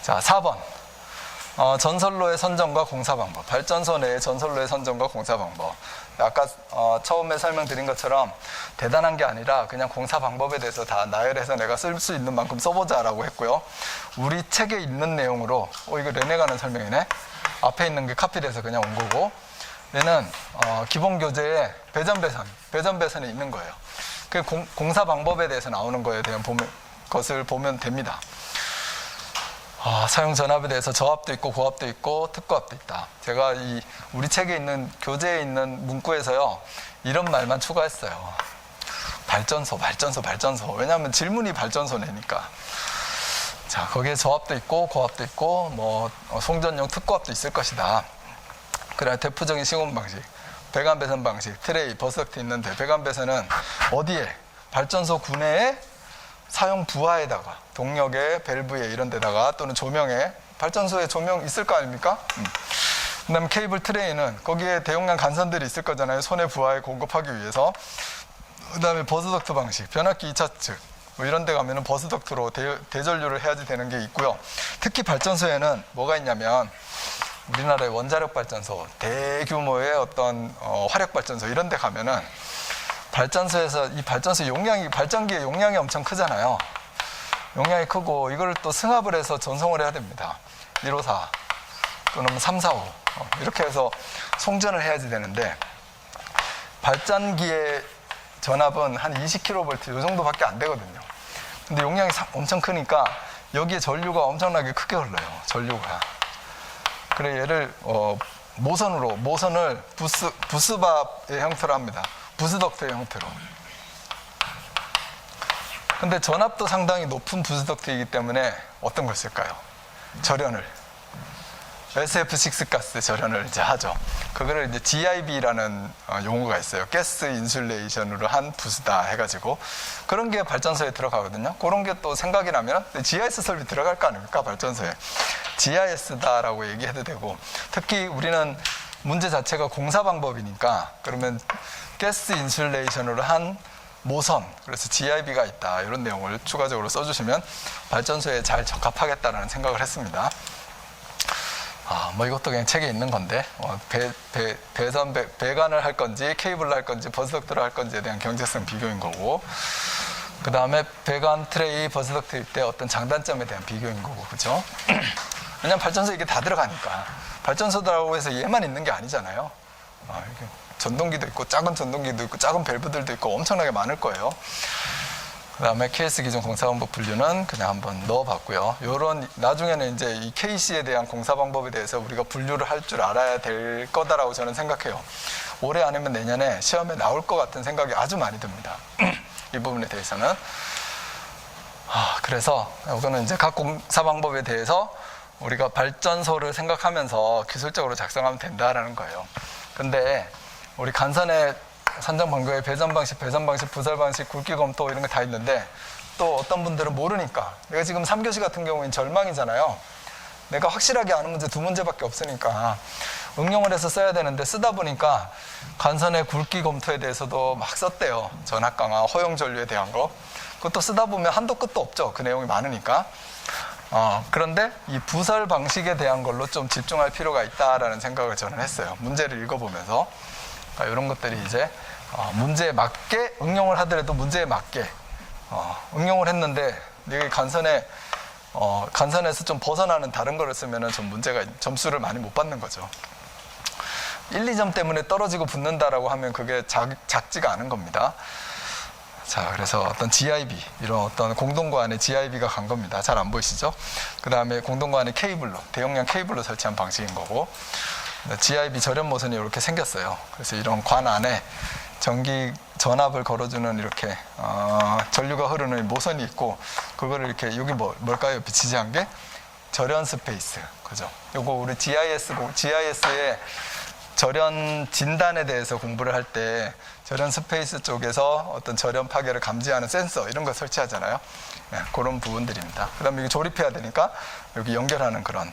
자, 4번. 전선로의 선정과 공사 방법. 발전소 내의 전선로의 선정과 공사 방법. 아까 처음에 설명드린 것처럼 대단한 게 아니라 그냥 공사 방법에 대해서 다 나열해서 내가 쓸 수 있는 만큼 써보자라고 했고요. 우리 책에 있는 내용으로 이거 레네가는 설명이네. 앞에 있는 게 카피돼서 그냥 온 거고, 얘는 기본 교재에 배전배선이 있는 거예요. 그 공사 방법에 대해서 나오는 거에 대한 것을 보면 됩니다. 사용 전압에 대해서 저압도 있고 고압도 있고 특고압도 있다. 제가 우리 책에 있는 교재에 있는 문구에서요, 이런 말만 추가했어요. 발전소. 왜냐하면 질문이 발전소내니까. 자, 거기에 저압도 있고 고압도 있고 뭐 송전용 특고압도 있을 것이다. 그래, 대표적인 시공 방식, 배관 배선 방식, 트레이, 버스덕트 있는데, 배관 배선은 어디에? 발전소 구내에 사용 부하에다가, 동력에, 밸브에 이런 데다가, 또는 조명에, 발전소에 조명 있을 거 아닙니까? 그 다음에 케이블 트레이는 거기에 대용량 간선들이 있을 거잖아요. 손해 부하에 공급하기 위해서. 그 다음에 버스덕트 방식, 변압기 2차 측, 뭐 이런 데 가면은 버스덕트로 대전류를 해야지 되는 게 있고요. 특히 발전소에는 뭐가 있냐면, 우리나라의 원자력 발전소, 대규모의 어떤 화력 발전소 이런 데 가면은 발전소에서 이 발전소 용량이, 발전기의 용량이 엄청 크잖아요. 용량이 크고 이걸 또 승합을 해서 전송을 해야 됩니다. 154 또는 345 이렇게 해서 송전을 해야지 되는데, 발전기의 전압은 한 20kV 이 정도밖에 안 되거든요. 근데 용량이 엄청 크니까 여기에 전류가 엄청나게 크게 흘러요. 전류가. 그래, 얘를 모선을 부스밥의 형태로 합니다. 부스덕트의 형태로. 근데 전압도 상당히 높은 부스덕트이기 때문에 어떤 걸 쓸까요? 절연을. SF6 가스 절연을 이제 하죠. 그거를 이제 GIB라는 용어가 있어요. 가스 인슐레이션으로 한 부스다 해가지고, 그런 게 발전소에 들어가거든요. 그런 게 또 생각이 나면 GIS 설비 들어갈 거 아닙니까? 발전소에. GIS다라고 얘기해도 되고, 특히 우리는 문제 자체가 공사 방법이니까, 그러면 가스 인슐레이션으로 한 모선, 그래서 GIB가 있다, 이런 내용을 추가적으로 써주시면 발전소에 잘 적합하겠다라는 생각을 했습니다. 뭐 이것도 그냥 책에 있는 건데, 배관을 할 건지 케이블을 할 건지 버스덕트를 할 건지에 대한 경제성 비교인 거고, 그 다음에 배관 트레이 버스덕트일 때 어떤 장단점에 대한 비교인 거고, 그죠? 왜냐면 발전소에 이게 다 들어가니까. 발전소라고 해서 얘만 있는 게 아니잖아요. 전동기도 있고 작은 전동기도 있고 작은 밸브들도 있고 엄청나게 많을 거예요. 그 다음에 KS 기준 공사방법 분류는 그냥 한번 넣어봤고요. 요런 나중에는 이제 이 KC에 대한 공사 방법에 대해서 우리가 분류를 할 줄 알아야 될 거다라고 저는 생각해요. 올해 아니면 내년에 시험에 나올 것 같은 생각이 아주 많이 듭니다. 이 부분에 대해서는. 그래서 이거는 이제 각 공사 방법에 대해서 우리가 발전소를 생각하면서 기술적으로 작성하면 된다라는 거예요. 근데 우리 간선의 산정 방법에 배전 방식, 부설 방식, 굵기 검토 이런 거 다 있는데, 또 어떤 분들은 모르니까, 내가 지금 3교시 같은 경우엔 절망이잖아요. 내가 확실하게 아는 문제 2문제밖에 없으니까 응용을 해서 써야 되는데, 쓰다 보니까 간선의 굵기 검토에 대해서도 막 썼대요. 전압 강화, 허용 전류에 대한 거. 그것도 쓰다 보면 한도 끝도 없죠. 그 내용이 많으니까. 그런데 이 부설 방식에 대한 걸로 좀 집중할 필요가 있다라는 생각을 저는 했어요. 문제를 읽어보면서. 이런 것들이 이제 문제에 맞게 응용을 하더라도 문제에 맞게 응용을 했는데, 이게 간선에서 좀 벗어나는 다른 거를 쓰면은 좀 문제가, 점수를 많이 못 받는 거죠. 1, 2점 때문에 떨어지고 붙는다라고 하면 그게 작지가 않은 겁니다. 자, 그래서 어떤 GIB, 이런 어떤 공동관에 GIB가 간 겁니다. 잘 안 보이시죠? 그 다음에 공동관에 케이블로, 대용량 케이블로 설치한 방식인 거고, GIB 절연 모선이 이렇게 생겼어요. 그래서 이런 관 안에 전기 전압을 걸어주는 이렇게 전류가 흐르는 모선이 있고, 그거를 이렇게, 여기 뭘까요? 비치지 한 게 절연 스페이스, 그죠? 요거 우리 GIS의 절연 진단에 대해서 공부를 할 때 절연 스페이스 쪽에서 어떤 절연 파괴를 감지하는 센서 이런 거 설치하잖아요. 네, 그런 부분들입니다. 그 다음에 이거 조립해야 되니까 여기 연결하는 그런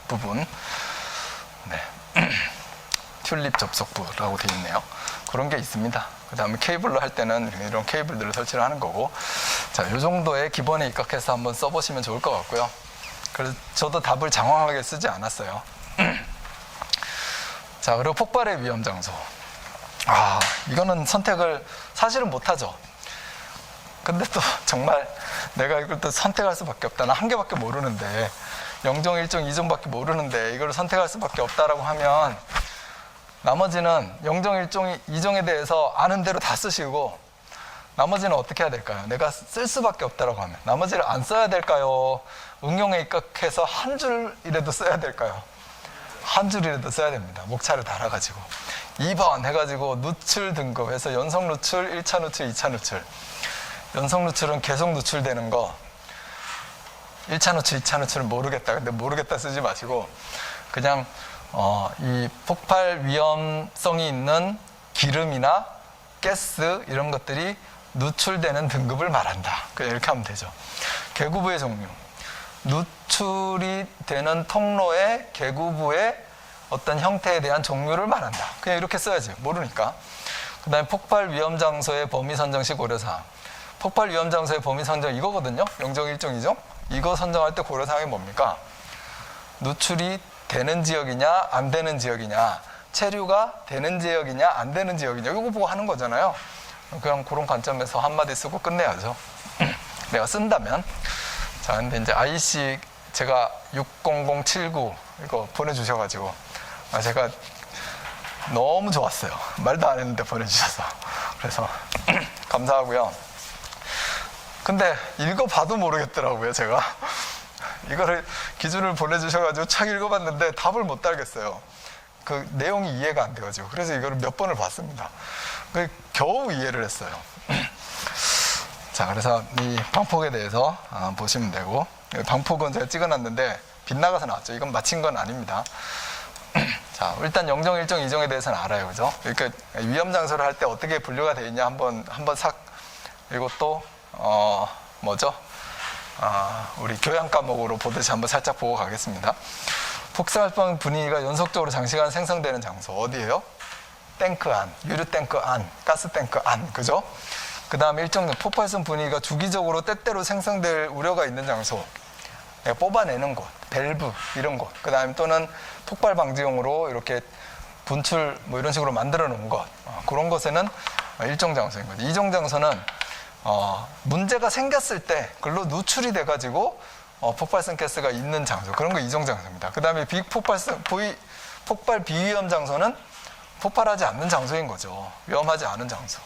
부분. 네. 튤립 접속부라고 되어 있네요. 그런 게 있습니다. 그 다음에 케이블로 할 때는 이런 케이블들을 설치를 하는 거고, 자, 이 정도의 기본에 입각해서 한번 써보시면 좋을 것 같고요. 그래서 저도 답을 장황하게 쓰지 않았어요. 자, 그리고 폭발의 위험 장소. 이거는 선택을 사실은 못하죠. 근데 또 정말 내가 이걸 또 선택할 수밖에 없다. 나 한 개밖에 모르는데, 0종, 1종, 2종밖에 모르는데 이걸 선택할 수밖에 없다라고 하면 나머지는 0종, 1종, 2종에 대해서 아는 대로 다 쓰시고 나머지는 어떻게 해야 될까요? 내가 쓸 수밖에 없다라고 하면 나머지를 안 써야 될까요? 응용에 입각해서 한 줄이라도 써야 될까요? 한 줄이라도 써야 됩니다. 목차를 달아가지고 2번 해가지고 누출 등급해서 연속 누출, 1차 누출, 2차 누출. 연속 누출은 계속 누출되는 거. 1차 누출, 2차 누출은 모르겠다. 근데 모르겠다 쓰지 마시고 그냥 이 폭발 위험성이 있는 기름이나 가스 이런 것들이 누출되는 등급을 말한다. 그냥 이렇게 하면 되죠. 계구부의 종류. 누출이 되는 통로의 계구부의 어떤 형태에 대한 종류를 말한다. 그냥 이렇게 써야지. 모르니까. 그 다음에 폭발 위험 장소의 범위 선정 시 고려사항. 폭발 위험 장소의 범위 선정 이거거든요. 0종, 1종, 2종. 이거 선정할 때 고려사항이 뭡니까? 누출이 되는 지역이냐 안 되는 지역이냐, 체류가 되는 지역이냐 안 되는 지역이냐, 이거 보고 하는 거잖아요. 그냥 그런 관점에서 한마디 쓰고 끝내야죠. 내가 쓴다면. 자, 근데 이제 IC 제가 60079 이거 보내주셔가지고 제가 너무 좋았어요. 말도 안 했는데 보내주셔서. 그래서 감사하고요. 근데 읽어봐도 모르겠더라고요, 제가. 이거를 기준을 보내주셔가지고 책 읽어봤는데 답을 못 달겠어요. 그 내용이 이해가 안 돼가지고. 그래서 이거를 몇 번을 봤습니다. 겨우 이해를 했어요. 자, 그래서 이 방폭에 대해서 보시면 되고, 방폭은 제가 찍어놨는데 빗나가서 나왔죠. 이건 맞힌 건 아닙니다. 자, 일단 0종, 1종, 2종에 대해서는 알아요, 그죠? 그러니까 위험 장소를 할 때 어떻게 분류가 되어 있냐 한번 싹. 그리고 또 뭐죠? 우리 교양 과목으로 보듯이 한번 살짝 보고 가겠습니다. 폭발성 분위기가 연속적으로 장시간 생성되는 장소 어디예요? 탱크 안, 유류 탱크 안, 가스 탱크 안, 그죠? 그 다음에 일정 폭발성 분위기가 주기적으로 때때로 생성될 우려가 있는 장소, 내가 뽑아내는 곳, 밸브 이런 곳, 그 다음에 또는 폭발 방지용으로 이렇게 분출 뭐 이런 식으로 만들어 놓은 것, 그런 것에는 일종 장소인 거죠. 이종 장소는 문제가 생겼을 때 그걸로 누출이 돼가지고 폭발성 가스가 있는 장소, 그런 거 이종 장소입니다. 그 다음에 폭발 비위험 장소는 폭발하지 않는 장소인 거죠. 위험하지 않은 장소.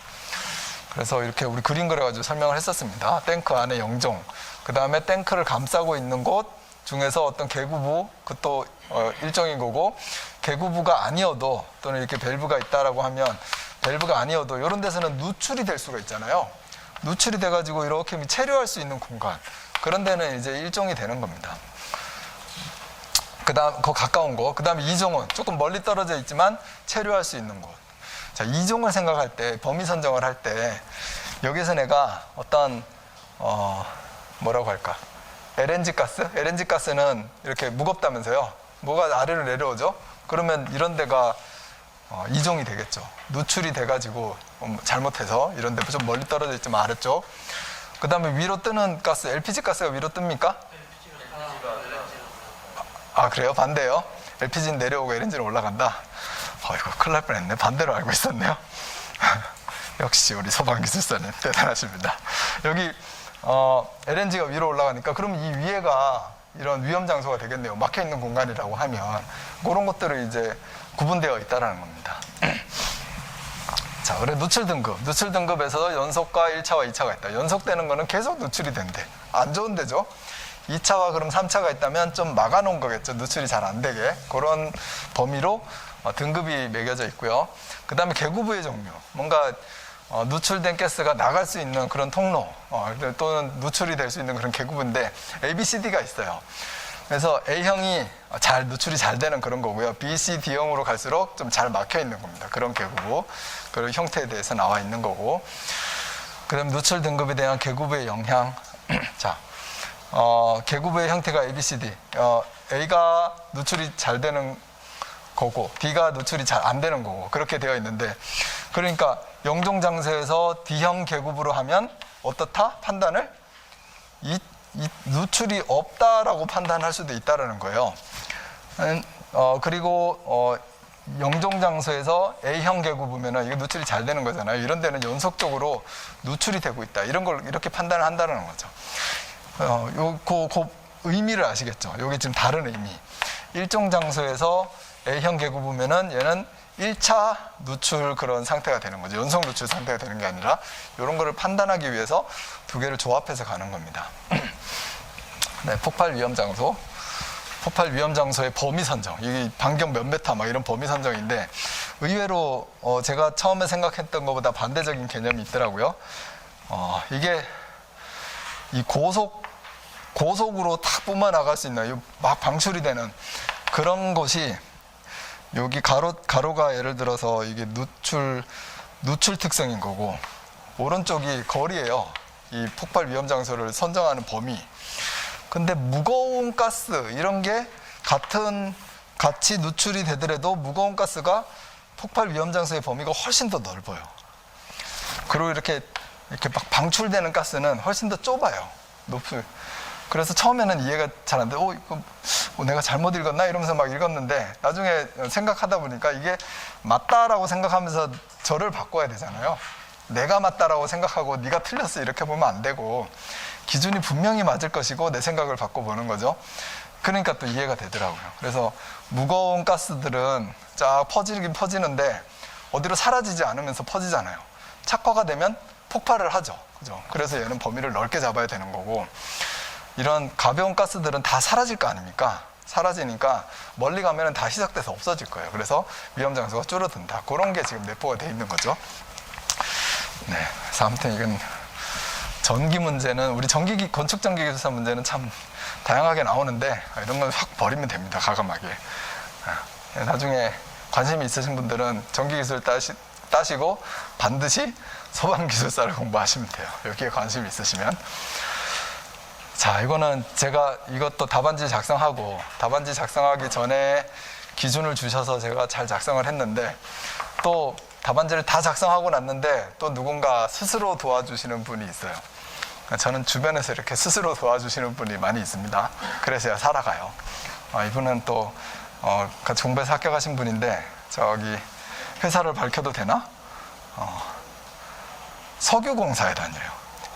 그래서 이렇게 우리 그림 그려가지고 설명을 했었습니다. 탱크 안에 0종, 그 다음에 탱크를 감싸고 있는 곳 중에서 어떤 계구부, 그것도 일종인 거고, 계구부가 아니어도 또는 이렇게 밸브가 있다라고 하면 밸브가 아니어도 이런 데서는 누출이 될 수가 있잖아요. 누출이 돼가지고 이렇게 체류할 수 있는 공간, 그런 데는 이제 일종이 되는 겁니다. 그 다음 그 가까운 곳, 그 다음에 2종은 조금 멀리 떨어져 있지만 체류할 수 있는 곳. 자, 2종을 생각할 때, 범위 선정을 할 때 여기서 내가 어떤 뭐라고 할까, LNG 가스는 이렇게 무겁다면서요. 뭐가 아래로 내려오죠. 그러면 이런 데가 2종이 되겠죠. 누출이 돼가지고 잘못해서 이런 데 좀 멀리 떨어져 있지만 아래쪽. 그 다음에 위로 뜨는 가스, LPG 가스가 위로 뜹니까? 그래요? 반대요? LPG는 내려오고 LNG는 올라간다? 이거 큰일 날 뻔했네. 반대로 알고 있었네요. 역시 우리 소방기술사는 대단하십니다. 여기 LNG가 위로 올라가니까 그럼 이 위에가 이런 위험 장소가 되겠네요. 막혀있는 공간이라고 하면 그런 것들을 이제 구분되어 있다는 겁니다. 자, 그래 누출 등급에서 연속과 1차와 2차가 있다. 연속되는 거는 계속 누출이 된대. 안 좋은 데죠. 2차와 그럼 3차가 있다면 좀 막아놓은 거겠죠. 누출이 잘 안 되게. 그런 범위로 등급이 매겨져 있고요. 그 다음에 계구부의 종류. 뭔가 누출된 가스가 나갈 수 있는 그런 통로, 또는 누출이 될 수 있는 그런 계구부인데 A, B, C, D가 있어요. 그래서 A형이 누출이 잘 되는 그런 거고요. B, C, D형으로 갈수록 좀 잘 막혀 있는 겁니다. 그런 계구부, 그런 형태에 대해서 나와 있는 거고. 그럼 누출 등급에 대한 계구부의 영향. 자, 계구부의 형태가 A, B, C, D. A가 누출이 잘 되는 거고 D가 누출이 잘 안 되는 거고, 그렇게 되어 있는데, 그러니까 영종 장소에서 D형 계구부로 하면 어떻다? 판단을 누출이 없다라고 판단할 수도 있다라는 거예요. 그리고 영종 장소에서 A형 계구 보면은 이게 누출이 잘 되는 거잖아요. 이런 데는 연속적으로 누출이 되고 있다. 이런 걸 이렇게 판단을 한다는 거죠. 그 의미를 아시겠죠? 여기 지금 다른 의미. 일종 장소에서 A형 계구 보면은 얘는 1차 누출 그런 상태가 되는 거죠. 연속 누출 상태가 되는 게 아니라 이런 거를 판단하기 위해서 두 개를 조합해서 가는 겁니다. 네, 폭발 위험 장소. 폭발 위험 장소의 범위 선정. 이게 반경 몇 메타 막 이런 범위 선정인데 의외로 제가 처음에 생각했던 것보다 반대적인 개념이 있더라고요. 이게 이 고속으로 탁 뿜어 나갈 수 있는 막 방출이 되는 그런 곳이 여기 가로가 예를 들어서 이게 누출 특성인 거고 오른쪽이 거리예요. 이 폭발 위험 장소를 선정하는 범위. 근데 무거운 가스 이런 게 같이 누출이 되더라도 무거운 가스가 폭발 위험 장소의 범위가 훨씬 더 넓어요. 그리고 이렇게 막 방출되는 가스는 훨씬 더 좁아요. 그래서 처음에는 이해가 잘 안 돼. 이거 내가 잘못 읽었나? 이러면서 막 읽었는데 나중에 생각하다 보니까 이게 맞다라고 생각하면서 저를 바꿔야 되잖아요. 내가 맞다라고 생각하고 네가 틀렸어 이렇게 보면 안 되고 기준이 분명히 맞을 것이고 내 생각을 바꿔보는 거죠. 그러니까 또 이해가 되더라고요. 그래서 무거운 가스들은 쫙 퍼지긴 퍼지는데 어디로 사라지지 않으면서 퍼지잖아요. 착화가 되면 폭발을 하죠. 그죠? 그래서 얘는 범위를 넓게 잡아야 되는 거고 이런 가벼운 가스들은 다 사라질 거 아닙니까? 사라지니까 멀리 가면은 다 희석돼서 없어질 거예요. 그래서 위험 장소가 줄어든다. 그런 게 지금 내포가 돼 있는 거죠. 네. 그래서 아무튼 이건 전기 문제는 우리 건축 전기 기술사 문제는 참 다양하게 나오는데 이런 건 확 버리면 됩니다. 과감하게. 나중에 관심이 있으신 분들은 전기 기술 따시고 반드시 소방 기술사를 공부하시면 돼요. 여기에 관심이 있으시면. 자, 이거는 제가 이것도 답안지 작성하기 전에 기준을 주셔서 제가 잘 작성을 했는데 또 답안지를 다 작성하고 났는데 또 누군가 스스로 도와주시는 분이 있어요. 저는 주변에서 이렇게 스스로 도와주시는 분이 많이 있습니다. 그래서야 살아가요. 이분은 또 같이 공부해서 합격하신 분인데 저기 회사를 밝혀도 되나? 석유공사에 다녀요.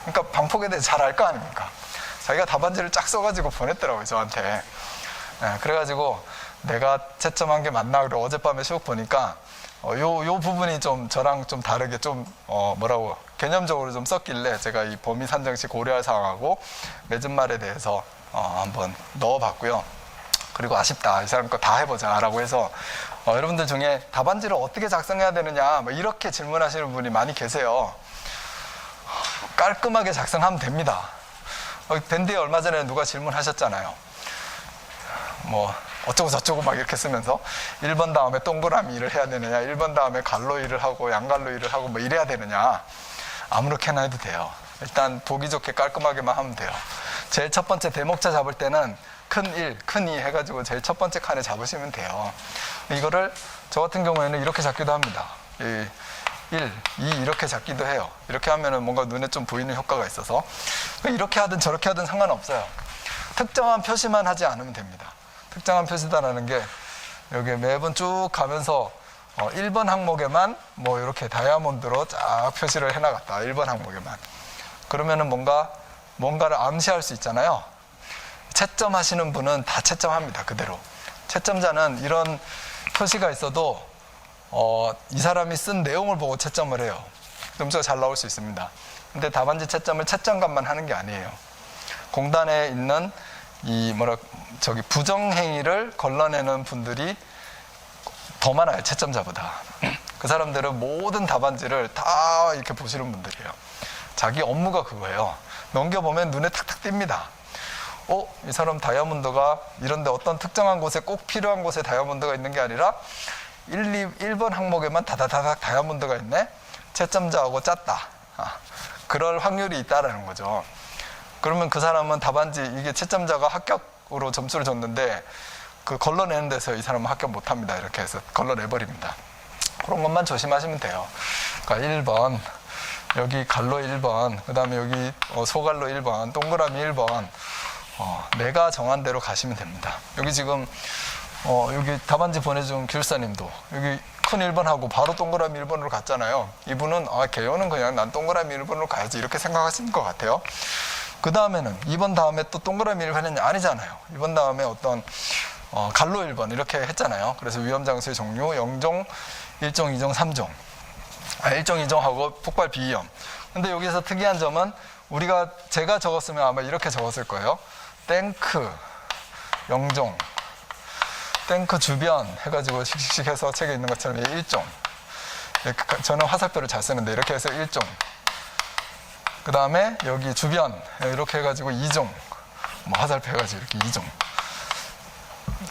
그러니까 방폭에 대해서 잘 알 거 아닙니까? 자기가 답안지를 쫙 써가지고 보냈더라고요, 저한테. 그래가지고 내가 채점한 게 맞나? 그리고 어젯밤에 쭉 보니까 요 부분이 좀 저랑 좀 다르게 좀 개념적으로 좀 썼길래 제가 이 범위 산정 시 고려할 사항하고 맺은 말에 대해서 한번 넣어봤고요. 그리고 아쉽다, 이 사람 거 다 해보자 라고 해서 여러분들 중에 답안지를 어떻게 작성해야 되느냐 뭐 이렇게 질문하시는 분이 많이 계세요. 깔끔하게 작성하면 됩니다. 밴드에 얼마 전에 누가 질문하셨잖아요. 뭐 어쩌고 저쩌고 막 이렇게 쓰면서 1번 다음에 동그라미 일을 해야 되느냐, 1번 다음에 갈로 일을 하고 양갈로 일을 하고 뭐 이래야 되느냐, 아무렇게나 해도 돼요. 일단 보기 좋게 깔끔하게만 하면 돼요. 제일 첫 번째 대목자 잡을 때는 큰 1, 큰 2 해가지고 제일 첫 번째 칸에 잡으시면 돼요. 이거를 저 같은 경우에는 이렇게 잡기도 합니다. 1, 2 이렇게 잡기도 해요. 이렇게 하면은 뭔가 눈에 좀 보이는 효과가 있어서 이렇게 하든 저렇게 하든 상관없어요. 특정한 표시만 하지 않으면 됩니다. 특정한 표시다라는 게 여기 매번 쭉 가면서 1번 항목에만 뭐 이렇게 다이아몬드로 쫙 표시를 해나갔다. 1번 항목에만. 그러면은 뭔가를 암시할 수 있잖아요. 채점하시는 분은 다 채점합니다. 그대로. 채점자는 이런 표시가 있어도 이 사람이 쓴 내용을 보고 채점을 해요. 점수가 잘 나올 수 있습니다. 근데 답안지 채점을 채점관만 하는 게 아니에요. 공단에 있는 부정행위를 걸러내는 분들이 더 많아요. 채점자보다. 그 사람들은 모든 답안지를 다 이렇게 보시는 분들이에요. 자기 업무가 그거예요. 넘겨보면 눈에 탁탁 띕니다. 이 사람 다이아몬드가 이런데 어떤 특정한 곳에 꼭 필요한 곳에 다이아몬드가 있는 게 아니라 1번 항목에만 다다다닥 다이아몬드가 있네? 채점자하고 짰다. 그럴 확률이 있다라는 거죠. 그러면 그 사람은 답안지, 이게 채점자가 합격으로 점수를 줬는데 그 걸러내는 데서 이 사람은 합격 못합니다. 이렇게 해서 걸러내버립니다. 그런 것만 조심하시면 돼요. 그러니까 1번, 여기 갈로 1번, 그 다음에 여기 소갈로 1번, 동그라미 1번, 내가 정한 대로 가시면 됩니다. 여기 지금 여기 답안지 보내준 교육사님도 여기 큰 1번하고 바로 동그라미 1번으로 갔잖아요. 이분은 개요는 그냥 난 동그라미 1번으로 가야지 이렇게 생각하시는 것 같아요. 그 다음에는 2번 다음에 또 동그라미 1번은 아니잖아요. 2번 다음에 어떤 갈로 1번 이렇게 했잖아요. 그래서 위험장소의 종류 0종, 1종, 2종, 3종 1종, 2종하고 폭발 비위험. 근데 여기서 특이한 점은 제가 적었으면 아마 이렇게 적었을 거예요. 탱크 0종, 탱크 주변 해가지고 씩씩씩 해서 책에 있는 것처럼 1종. 저는 화살표를 잘 쓰는데 이렇게 해서 1종. 그 다음에 여기 주변 이렇게 해가지고 2종. 뭐 화살표 해가지고 이렇게 2종.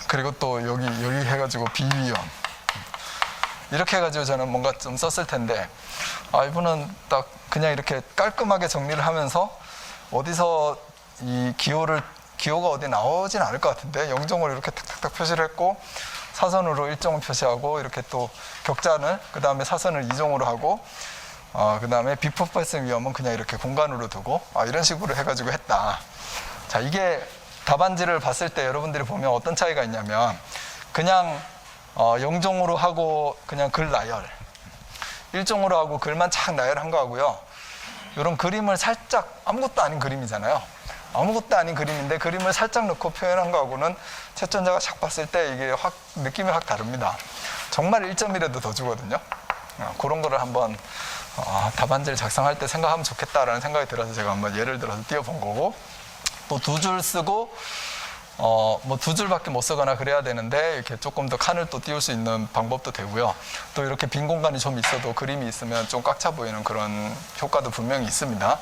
그리고 또 여기 해가지고 비위험. 이렇게 해가지고 저는 뭔가 좀 썼을 텐데 이분은 딱 그냥 이렇게 깔끔하게 정리를 하면서 어디서 이 기호가 어디 나오진 않을 것 같은데 0종을 이렇게 탁탁탁 표시를 했고 사선으로 1종을 표시하고 이렇게 또 격자는 그 다음에 사선을 2종으로 하고 그 다음에 비폭 발생 위험은 그냥 이렇게 공간으로 두고 이런 식으로 해가지고 했다. 자, 이게 답안지를 봤을 때 여러분들이 보면 어떤 차이가 있냐면 그냥 0종으로 하고 그냥 글 나열 1종으로 하고 글만 착 나열한 거하고요. 이런 그림을 살짝 아무것도 아닌 그림이잖아요. 아무것도 아닌 그림인데 그림을 살짝 넣고 표현한 거하고는 채점자가 샥 봤을 때 이게 느낌이 확 다릅니다. 정말 1점이라도 더 주거든요. 그런 거를 한번 답안지를 작성할 때 생각하면 좋겠다라는 생각이 들어서 제가 한번 예를 들어서 띄워본 거고 또 2줄 쓰고 뭐 2줄밖에 못 쓰거나 그래야 되는데 이렇게 조금 더 칸을 또 띄울 수 있는 방법도 되고요. 또 이렇게 빈 공간이 좀 있어도 그림이 있으면 좀 꽉 차 보이는 그런 효과도 분명히 있습니다.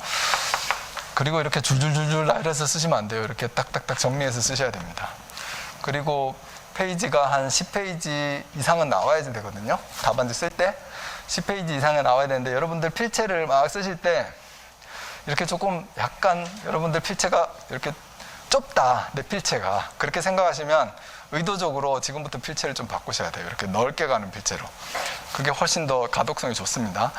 그리고 이렇게 줄줄줄줄 나열해서 쓰시면 안 돼요. 이렇게 딱딱딱 정리해서 쓰셔야 됩니다. 그리고 페이지가 한 10페이지 이상은 나와야 되거든요. 답안지 쓸 때 10페이지 이상은 나와야 되는데 여러분들 필체를 막 쓰실 때 이렇게 조금 약간 여러분들 필체가 이렇게 좁다, 내 필체가. 그렇게 생각하시면 의도적으로 지금부터 필체를 좀 바꾸셔야 돼요. 이렇게 넓게 가는 필체로. 그게 훨씬 더 가독성이 좋습니다.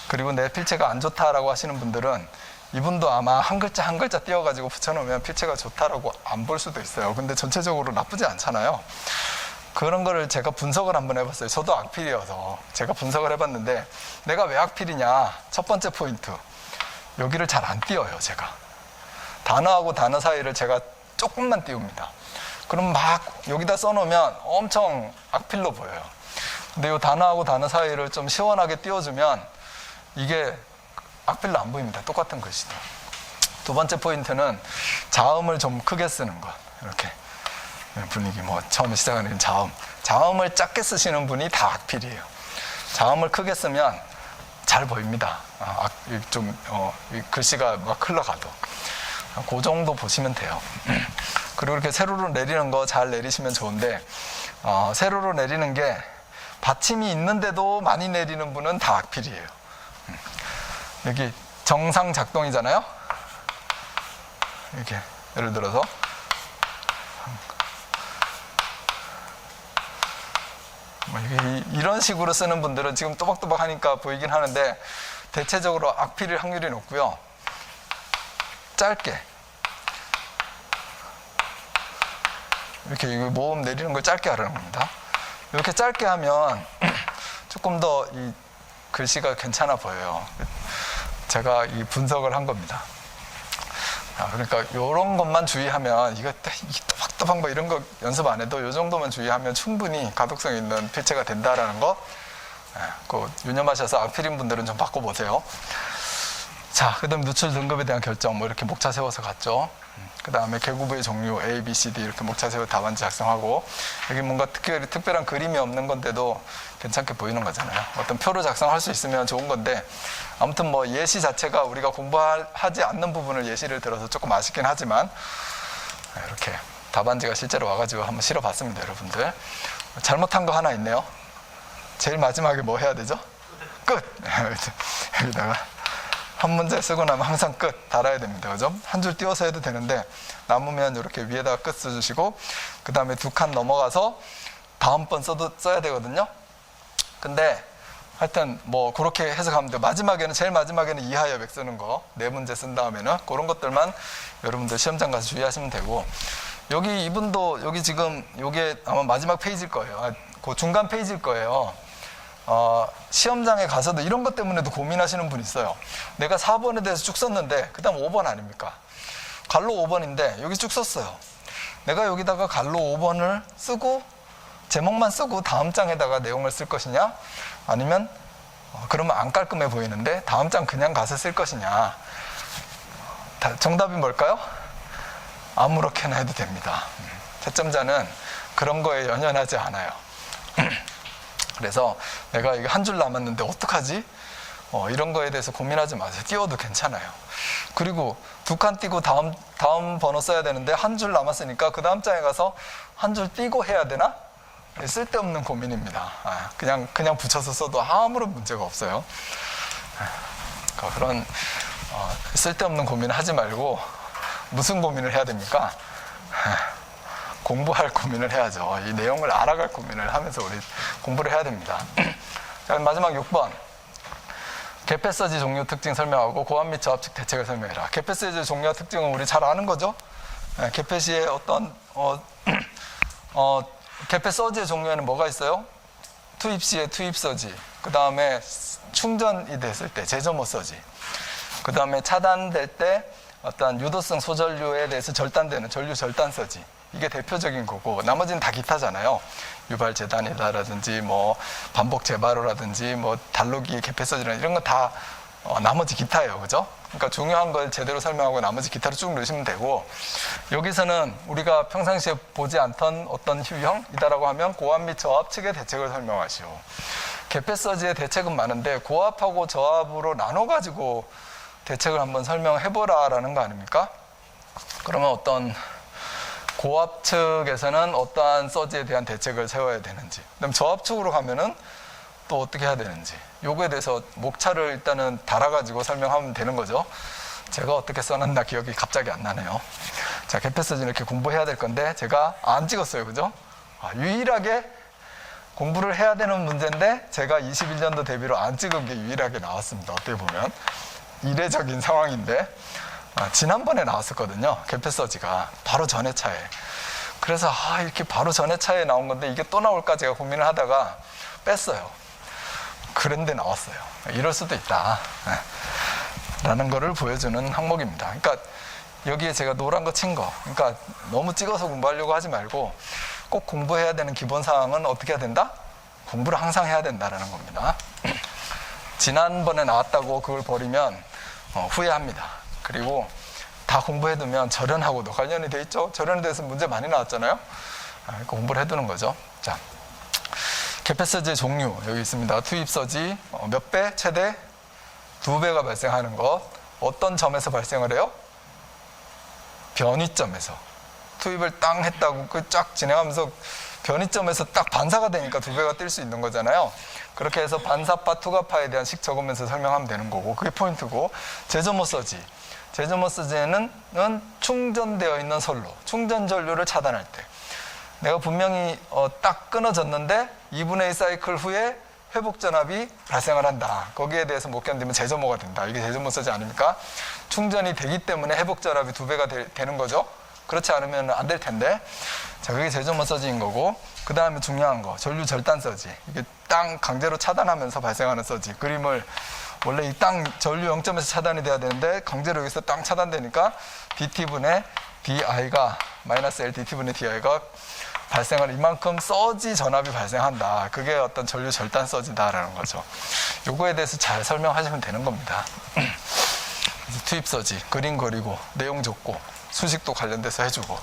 그리고 내 필체가 안 좋다라고 하시는 분들은 이분도 아마 한 글자 한 글자 띄워가지고 붙여놓으면 필체가 좋다라고 안 볼 수도 있어요. 근데 전체적으로 나쁘지 않잖아요. 그런 거를 제가 분석을 한번 해봤어요. 저도 악필이어서 제가 분석을 해봤는데 내가 왜 악필이냐. 첫 번째 포인트. 여기를 잘 안 띄워요, 제가. 단어하고 단어 사이를 제가 조금만 띄웁니다. 그럼 막 여기다 써놓으면 엄청 악필로 보여요. 근데 이 단어하고 단어 사이를 좀 시원하게 띄워주면 이게 악필로 안 보입니다. 똑같은 글씨도. 두 번째 포인트는 자음을 좀 크게 쓰는 것. 이렇게 분위기 처음에 시작하는 자음을 작게 쓰시는 분이 다 악필이에요. 자음을 크게 쓰면 잘 보입니다. 글씨가 막 흘러가도. 그 정도 보시면 돼요. 그리고 이렇게 세로로 내리는 거 잘 내리시면 좋은데 세로로 내리는 게 받침이 있는데도 많이 내리는 분은 다 악필이에요. 여기 정상 작동이잖아요. 이렇게 예를 들어서 이런 식으로 쓰는 분들은 지금 또박또박 하니까 보이긴 하는데 대체적으로 악필일 확률이 높고요. 짧게 이렇게 모음 내리는 걸 짧게 하라는 겁니다. 이렇게 짧게 하면 조금 더 이 글씨가 괜찮아 보여요. 제가 이 분석을 한 겁니다. 그러니까 이런 것만 주의하면 이거 또박또박 뭐 이런 거 연습 안 해도 이 정도만 주의하면 충분히 가독성 있는 필체가 된다라는 거 유념하셔서 악필인 분들은 좀 바꿔보세요. 자, 그 다음에 누출 등급에 대한 결정 이렇게 목차 세워서 갔죠. 그 다음에 개구부의 종류 A, B, C, D 이렇게 목차 세워 답안지 작성하고 여기 뭔가 특별한 그림이 없는 건데도 괜찮게 보이는 거잖아요. 어떤 표로 작성할 수 있으면 좋은 건데 아무튼 뭐 예시 자체가 우리가 공부하지 않는 부분을 예시를 들어서 조금 아쉽긴 하지만 이렇게 답안지가 실제로 와가지고 한번 실어봤습니다. 여러분들 잘못한 거 하나 있네요. 제일 마지막에 뭐 해야 되죠? 끝! 여기다가 한 문제 쓰고 나면 항상 끝 달아야 됩니다. 그죠? 한 줄 띄워서 해도 되는데 남으면 이렇게 위에다가 끝 써주시고 그 다음에 2칸 넘어가서 다음번 써야 되거든요. 근데 하여튼 뭐 그렇게 해석하면 돼요. 마지막에는 제일 마지막에는 이하 여백 쓰는 거 네 문제 쓴 다음에는 그런 것들만 여러분들 시험장 가서 주의하시면 되고, 여기 이분도 여기 지금 요게 아마 마지막 페이지일 거예요. 그 중간 페이지일 거예요. 시험장에 가서도 이런 것 때문에도 고민하시는 분 있어요. 내가 4번에 대해서 쭉 썼는데 그 다음 5번 아닙니까? 갈로 5번인데 여기 쭉 썼어요. 내가 여기다가 갈로 5번을 쓰고 제목만 쓰고 다음 장에다가 내용을 쓸 것이냐, 아니면 그러면 안 깔끔해 보이는데 다음 장 그냥 가서 쓸 것이냐. 정답이 뭘까요? 아무렇게나 해도 됩니다. 채점자는 그런 거에 연연하지 않아요. 그래서 내가 이게 한 줄 남았는데 어떡하지? 이런 거에 대해서 고민하지 마세요. 띄워도 괜찮아요. 그리고 두 칸 띄고 다음 번호 써야 되는데 한 줄 남았으니까 그 다음 장에 가서 한 줄 띄고 해야 되나? 쓸데없는 고민입니다. 그냥 붙여서 써도 아무런 문제가 없어요. 그런 쓸데없는 고민을 하지 말고 무슨 고민을 해야 됩니까? 공부할 고민을 해야죠. 이 내용을 알아갈 고민을 하면서 우리 공부를 해야 됩니다. 자, 마지막 6번. 개폐서지 종류 특징 설명하고 고압 및 저압 측 대책을 설명해라. 개폐서지 종류와 특징은 우리 잘 아는 거죠? 개폐시의 어떤 개폐서지의 종류에는 뭐가 있어요? 투입시에 투입서지, 그 다음에 충전이 됐을 때 제점호서지, 그 다음에 차단될 때 어떤 유도성 소전류에 대해서 절단되는 전류 절단서지, 이게 대표적인 거고, 나머지는 다 기타잖아요. 유발 재단이다라든지 뭐 반복 재발호라든지 뭐 달로기 개폐서지나 이런 거 다 나머지 기타예요. 그죠? 그러니까 중요한 걸 제대로 설명하고 나머지 기타로 쭉 넣으시면 되고, 여기서는 우리가 평상시에 보지 않던 어떤 유형이다라고 하면 고압 및 저압 측의 대책을 설명하시오. 개폐서지의 대책은 많은데 고압하고 저압으로 나눠가지고 대책을 한번 설명해보라 라는 거 아닙니까? 그러면 어떤 고압 측에서는 어떠한 서지에 대한 대책을 세워야 되는지, 그다음 저압 측으로 가면은 또 어떻게 해야 되는지, 요거에 대해서 목차를 일단은 달아가지고 설명하면 되는 거죠. 제가 어떻게 써놨나 기억이 갑자기 안 나네요. 자, 개폐서지는 이렇게 공부해야 될 건데 제가 안 찍었어요. 그죠? 유일하게 공부를 해야 되는 문제인데 제가 21년도 대비로 안 찍은 게 유일하게 나왔습니다. 어떻게 보면 이례적인 상황인데, 지난번에 나왔었거든요. 개폐서지가 바로 전회 차에. 그래서 이렇게 바로 전회 차에 나온 건데 이게 또 나올까 제가 고민을 하다가 뺐어요. 그런데 나왔어요. 이럴 수도 있다 라는 거를 보여주는 항목입니다. 그러니까 여기에 제가 노란 거 친 거, 그러니까 너무 찍어서 공부하려고 하지 말고 꼭 공부해야 되는 기본 사항은 어떻게 해야 된다? 공부를 항상 해야 된다라는 겁니다. 지난번에 나왔다고 그걸 버리면 후회합니다. 그리고 다 공부해두면 절연하고도 관련이 돼 있죠. 절연에 대해서 문제 많이 나왔잖아요. 공부를 해두는 거죠. 자, 개폐서지의 종류 여기 있습니다. 투입서지 몇 배? 최대 2배가 발생하는 것. 어떤 점에서 발생을 해요? 변이점에서. 투입을 땅 했다고 그 쫙 진행하면서 변이점에서 딱 반사가 되니까 2배가 뛸 수 있는 거잖아요. 그렇게 해서 반사파, 투가파에 대한 식 적으면서 설명하면 되는 거고, 그게 포인트고. 제점호서지. 제점호서지에는 충전되어 있는 선로, 충전 전류를 차단할 때 내가 분명히 딱 끊어졌는데 2분의 1 사이클 후에 회복 전압이 발생을 한다. 거기에 대해서 못 견디면 제점호가 된다. 이게 제점호서지 아닙니까? 충전이 되기 때문에 회복 전압이 2배가 되는 거죠. 그렇지 않으면 안 될 텐데. 자, 그게 제점호서지인 거고, 그 다음에 중요한 거 전류 절단서지. 이게 땅 강제로 차단하면서 발생하는 서지. 그림을 원래 이 땅 전류 0점에서 차단이 돼야 되는데 강제로 여기서 땅 차단되니까 dt분의 di가 마이너스 L dt분의 di가 발생을 이만큼 서지 전압이 발생한다. 그게 어떤 전류 절단 서지다라는 거죠. 요거에 대해서 잘 설명하시면 되는 겁니다. 투입 서지 그림 그리고 내용 적고 수식도 관련돼서 해주고,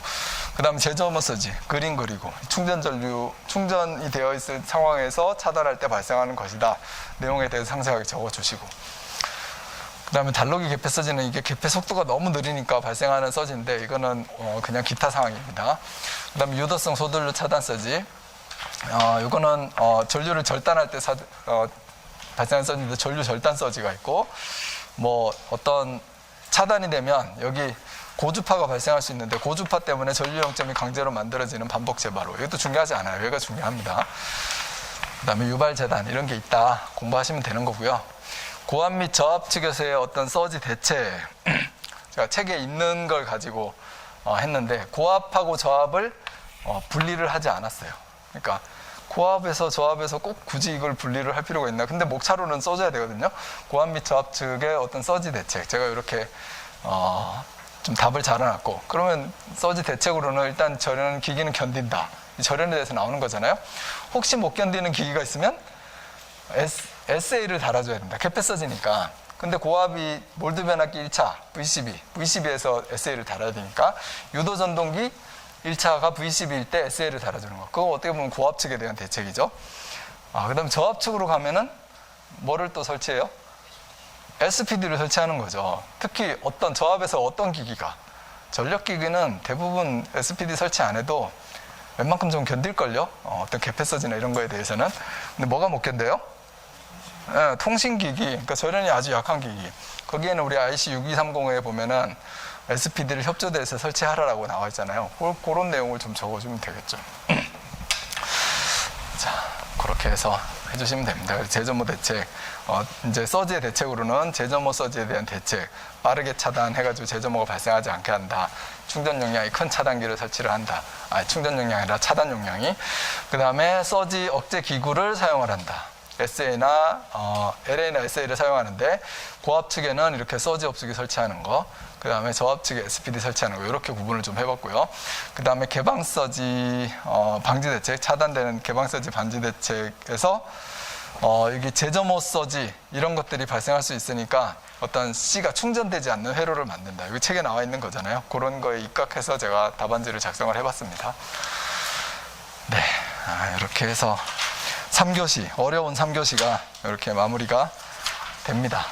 그 다음에 제점호 서지 그림 그리고 충전 전류 충전이 되어 있을 상황에서 차단할 때 발생하는 것이다. 내용에 대해서 상세하게 적어주시고, 그 다음에 달로기 개폐 서지는 이게 개폐 속도가 너무 느리니까 발생하는 서지인데 이거는 그냥 기타 상황입니다. 그 다음에 유도성 소전류 차단 서지, 이거는 전류를 절단할 때 발생하는 서지인데 전류 절단 서지가 있고, 뭐 어떤 차단이 되면 여기 고주파가 발생할 수 있는데 고주파 때문에 전류 영점이 강제로 만들어지는 반복 재발호, 이것도 중요하지 않아요. 여기가 중요합니다. 그다음에 유발재단 이런 게 있다 공부하시면 되는 거고요. 고압 및 저압 측에서의 어떤 서지 대책 제가 책에 있는 걸 가지고 했는데 고압하고 저압을 분리를 하지 않았어요. 그러니까 고압에서 저압에서 꼭 굳이 이걸 분리를 할 필요가 있나? 근데 목차로는 써줘야 되거든요. 고압 및 저압 측의 어떤 서지 대책 제가 이렇게 좀 답을 잘해놨고, 그러면 서지 대책으로는 일단 절연 기기는 견딘다. 이 절연에 대해서 나오는 거잖아요. 혹시 못 견디는 기기가 있으면 SA를 달아줘야 된다. 개폐서지니까. 근데 고압이 몰드 변압기 1차 V12에서 SA를 달아야 되니까 유도 전동기 1차가 V12일 때 SA를 달아주는 거. 그거 어떻게 보면 고압 측에 대한 대책이죠. 그 다음에 저압 측으로 가면은 뭐를 또 설치해요? SPD를 설치하는 거죠. 특히 어떤 저압에서 어떤 기기가, 전력기기는 대부분 SPD 설치 안 해도 웬만큼 좀 견딜걸요? 어떤 개폐서지나 이런 거에 대해서는. 근데 뭐가 못 견뎌요? 통신기기, 그러니까 절연이 아주 약한 기기. 거기에는 우리 IC6230에 보면은 SPD를 협조대에서 설치하라고 나와 있잖아요. 그런 내용을 좀 적어주면 되겠죠. 자, 그렇게 해서 해주시면 됩니다. 제점호 대책, 이제 서지의 대책으로는 제점호 서지에 대한 대책, 빠르게 차단해가지고 제점호가 발생하지 않게 한다. 충전 용량이 큰 차단기를 설치를 한다. 충전 용량이 아니라 차단 용량이. 그 다음에 서지 억제 기구를 사용을 한다. SA나 LA나 SA를 사용하는데 고압 측에는 이렇게 서지 업수기 설치하는 거, 그 다음에 저압 측에 SPD 설치하는 거, 이렇게 구분을 좀 해봤고요. 그 다음에 개방 서지 방지 대책, 차단되는 개방 서지 방지 대책에서 여기 제점호 서지 이런 것들이 발생할 수 있으니까 어떤 C가 충전되지 않는 회로를 만든다. 여기 책에 나와 있는 거잖아요. 그런 거에 입각해서 제가 답안지를 작성을 해봤습니다. 네, 이렇게 해서 3교시, 어려운 3교시가 이렇게 마무리가 됩니다.